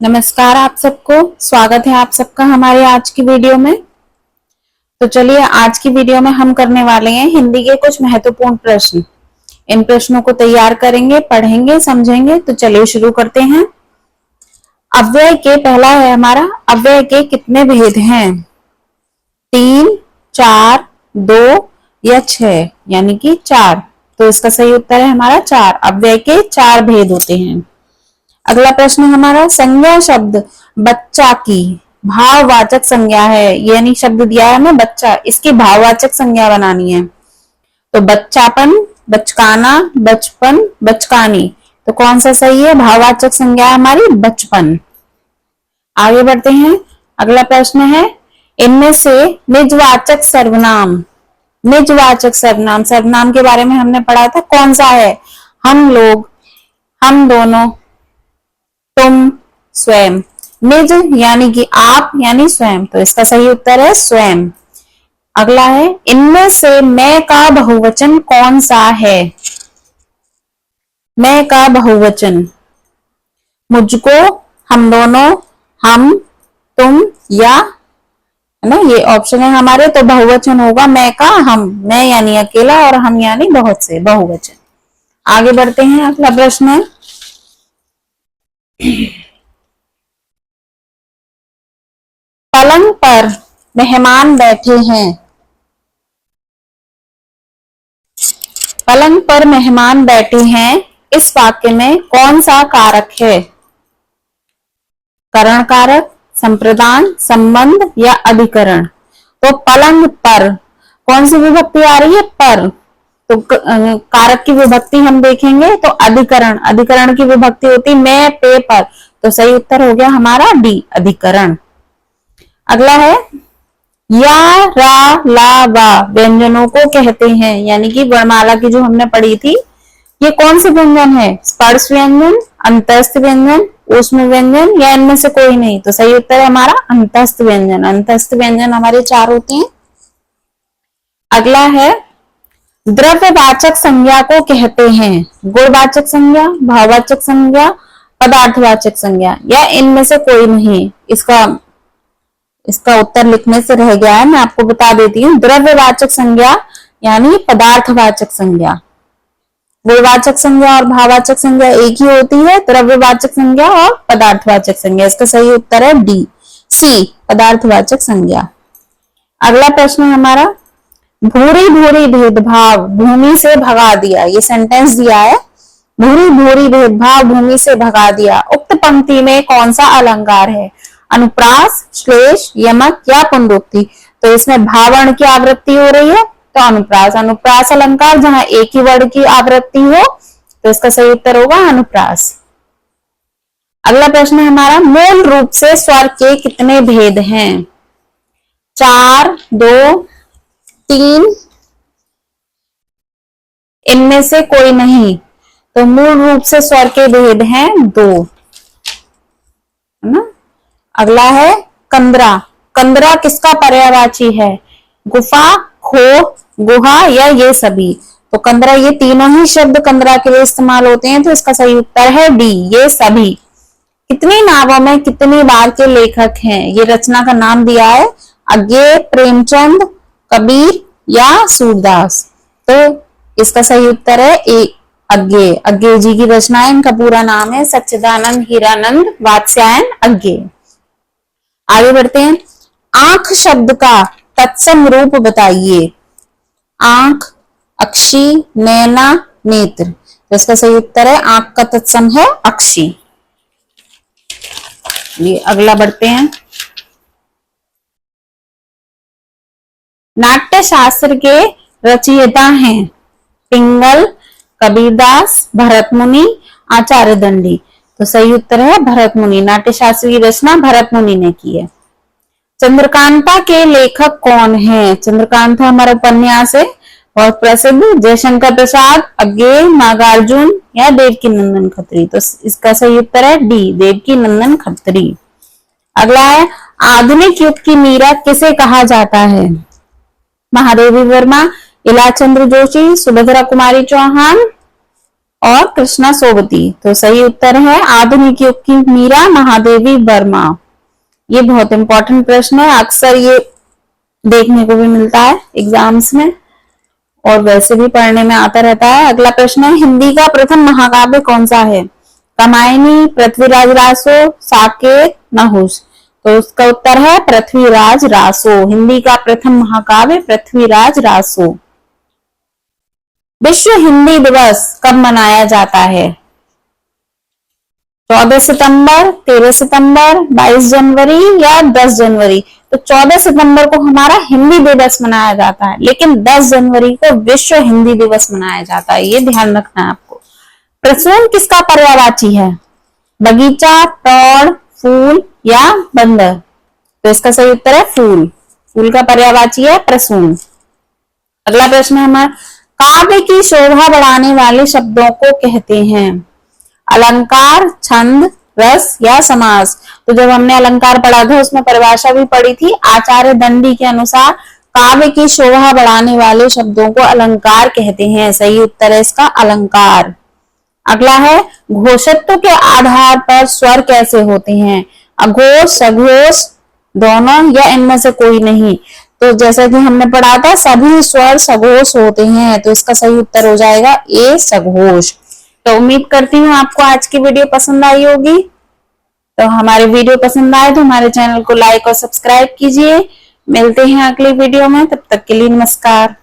नमस्कार आप सबको, स्वागत है आप सबका हमारे आज की वीडियो में। तो चलिए आज की वीडियो में हम करने वाले हैं हिंदी के कुछ महत्वपूर्ण प्रश्न। इन प्रश्नों को तैयार करेंगे, पढ़ेंगे, समझेंगे। तो चलिए शुरू करते हैं। अव्यय के पहला है हमारा, अव्यय के कितने भेद हैं? 3, 4, 2 या 6, यानी कि 4। तो इसका सही उत्तर है हमारा 4। अव्यय के 4 भेद होते हैं। अगला प्रश्न हमारा, संज्ञा शब्द बच्चा की भाववाचक संज्ञा है, यानी शब्द दिया है हमें बच्चा, इसकी भाववाचक संज्ञा बनानी है। तो बच्चापन, बचकाना, बचपन, बचकानी। तो कौन सा सही है? भाववाचक संज्ञा हमारी बचपन। आगे बढ़ते हैं। अगला प्रश्न है, इनमें से निजवाचक सर्वनाम, निजवाचक सर्वनाम, सर्वनाम के बारे में हमने पढ़ा था, कौन सा है? हम लोग, हम दोनों, तुम, स्वयं। निज यानी कि आप, यानी स्वयं। तो इसका सही उत्तर है स्वयं। अगला है, इनमें से मैं का बहुवचन कौन सा है? मैं का बहुवचन मुझको, हम दोनों, हम, तुम या, है ना, ये ऑप्शन है हमारे। तो बहुवचन होगा मैं का हम, मैं यानी अकेला और हम यानी बहुत से, बहुवचन। आगे बढ़ते हैं। अगला प्रश्न है, पलंग पर मेहमान बैठे हैं। पलंग पर मेहमान बैठे हैं, इस वाक्य में कौन सा कारक है? करण कारक, संप्रदान, संबंध या अधिकरण? तो पलंग पर कौन सी विभक्ति आ रही है? पर। तो कारक की विभक्ति हम देखेंगे तो अधिकरण, अधिकरण की विभक्ति होती मैं, पे, पर। तो सही उत्तर हो गया हमारा डी, अधिकरण। अगला है, या, रा, ला, वा व्यंजनों को कहते हैं, यानी कि वर्णमाला की जो हमने पढ़ी थी, ये कौन से व्यंजन है? स्पर्श व्यंजन, अंतस्थ व्यंजन, ऊष्म व्यंजन या इनमें से कोई नहीं? तो सही उत्तर है हमारा अंतस्थ व्यंजन। अंतस्थ व्यंजन हमारे 4 होते हैं। अगला है, द्रव्यवाचक संज्ञा को कहते हैं गुणवाचक संज्ञा, भाववाचक संज्ञा, पदार्थवाचक संज्ञा या इनमें से कोई नहीं? इसका उत्तर लिखने से रह गया है, मैं आपको बता देती हूँ। द्रव्यवाचक संज्ञा यानी पदार्थवाचक संज्ञा। गुणवाचक संज्ञा और भाववाचक संज्ञा एक ही होती है, द्रव्यवाचक संज्ञा और पदार्थवाचक संज्ञा। इसका सही उत्तर है डी, सी, पदार्थवाचक संज्ञा। अगला प्रश्न है हमारा, भूरी भूरी भेदभाव भूमि से भगा दिया, ये सेंटेंस दिया है, भूरी भूरी भेदभाव भूमि से भगा दिया। उक्त पंक्ति में कौन सा अलंकार है? अनुप्रास, श्लेष, यमक या पुनरुक्ति? तो इसमें भावर्ण की आवृत्ति हो रही है, तो अनुप्रास। अनुप्रास अलंकार जहां एक ही वर्ड की आवृत्ति हो, तो इसका सही उत्तर होगा अनुप्रास। अगला प्रश्न है हमारा, मूल रूप से स्वर के कितने भेद हैं? 4, 2, 3, इनमें से कोई नहीं? तो मूल रूप से स्वर के भेद हैं 2, है ना। अगला है, कंदरा, कंदरा किसका पर्यायवाची है? गुफा, खो, गुहा या ये सभी? तो कंदरा, ये तीनों ही शब्द कंदरा के लिए इस्तेमाल होते हैं, तो इसका सही उत्तर है डी, ये सभी। कितनी नावों में कितनी बार के लेखक हैं? ये रचना का नाम दिया है, अज्ञेय, प्रेमचंद, कबीर या सूरदास? तो इसका सही उत्तर है ए, अज्ञेय। अज्ञेय जी की रचना है, इनका पूरा नाम है सच्चिदानंद हीरानंद वात्स्यायन अज्ञेय। आगे बढ़ते हैं। आंख शब्द का तत्सम रूप बताइए। आंख, अक्षी, नैना, नेत्र। तो इसका सही उत्तर है आंख का तत्सम है अक्षी। ये अगला बढ़ते हैं। नाट्य शास्त्र के रचयिता हैं पिंगल, कबीरदास, भरत मुनि, आचार्य दंडी। तो सही उत्तर है भरत मुनि। नाट्य शास्त्र की रचना भरत मुनि ने की है। चंद्रकांता के लेखक कौन है? चंद्रकांता हमारा उपन्यास है, बहुत प्रसिद्ध। जयशंकर प्रसाद, अज्ञेय, नागार्जुन या देवकी नंदन खत्री? तो इसका सही उत्तर है डी, देवकी नंदन खत्री। अगला है, आधुनिक युग की मीरा किसे कहा जाता है? महादेवी वर्मा, इलाचंद्र जोशी, सुभद्रा कुमारी चौहान और कृष्णा सोबती। तो सही उत्तर है आधुनिक युग की मीरा महादेवी वर्मा। ये बहुत इंपॉर्टेंट प्रश्न है, अक्सर ये देखने को भी मिलता है एग्जाम्स में और वैसे भी पढ़ने में आता रहता है। अगला प्रश्न है हिंदी का प्रथम महाकाव्य कौन सा है? रामायणी, पृथ्वीराज रासो, साकेत, नहुष। तो उसका उत्तर है पृथ्वीराज रासो। हिंदी का प्रथम महाकाव्य पृथ्वीराज रासो। विश्व हिंदी दिवस कब मनाया जाता है? 14 सितंबर, 13 सितंबर, 22 जनवरी या 10 जनवरी। तो 14 सितंबर को हमारा हिंदी दिवस मनाया जाता है, लेकिन 10 जनवरी को विश्व हिंदी दिवस मनाया जाता है, ये ध्यान रखना है आपको। प्रसून किसका पर्यायवाची है? बगीचा, प्रौढ़, फूल या बंदर। तो इसका सही उत्तर है फूल। फूल का पर्यायवाची है प्रसून। अगला प्रश्न है हमारा, काव्य की शोभा बढ़ाने वाले शब्दों को कहते हैं? अलंकार, छंद, रस या समास। तो जब हमने अलंकार पढ़ा था उसमें परिभाषा भी पढ़ी थी। आचार्य दंडी के अनुसार काव्य की शोभा बढ़ाने वाले शब्दों को अलंकार कहते हैं। सही उत्तर है इसका अलंकार। अगला है घोषत्व के आधार पर स्वर कैसे होते हैं? अघोष, सघोष, दोनों या इनमें से कोई नहीं। तो जैसा कि हमने पढ़ा था सभी स्वर सघोष होते हैं, तो इसका सही उत्तर हो जाएगा ए सघोष। तो उम्मीद करती हूँ आपको आज की वीडियो पसंद आई होगी। तो हमारे वीडियो पसंद आए तो हमारे चैनल को लाइक और सब्सक्राइब कीजिए। मिलते हैं अगली वीडियो में, तब तक के लिए नमस्कार।